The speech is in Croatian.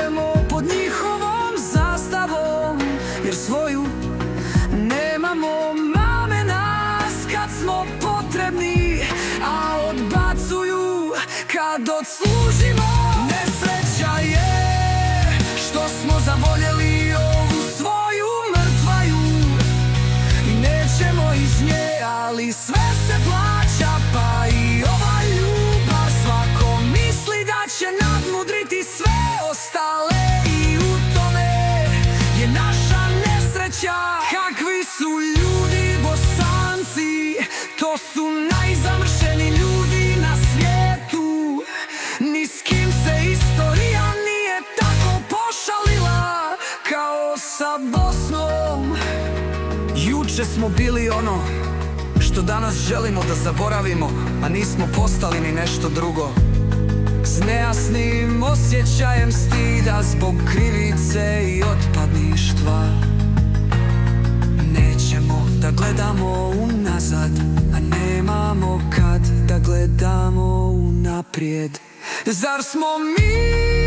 ćemo pod njihovom zastavom, jer svoju nemamo. Mame nas kad smo potrebni, a odbacuju kad odslužimo. Nesreća je što smo zavoljeli ovu svoju mrtvaju i nećemo iz nje, ali sve se plaća, pa i ova ljubav. Svako misli da će nadmudriti sve ostale i u tome je naša nesreća. Kakvi su ljudi Bosanci, to su najzamršeni ljudi na svijetu. Ni s kim se istorija nije tako pošalila kao sa Bosnom. Juče smo bili ono što danas želimo da zaboravimo, a nismo postali ni nešto drugo. S nejasnim osjećajem stida zbog krivice i otpadništva. Nećemo da gledamo unazad, a nemamo kad da gledamo unaprijed. Zar smo mi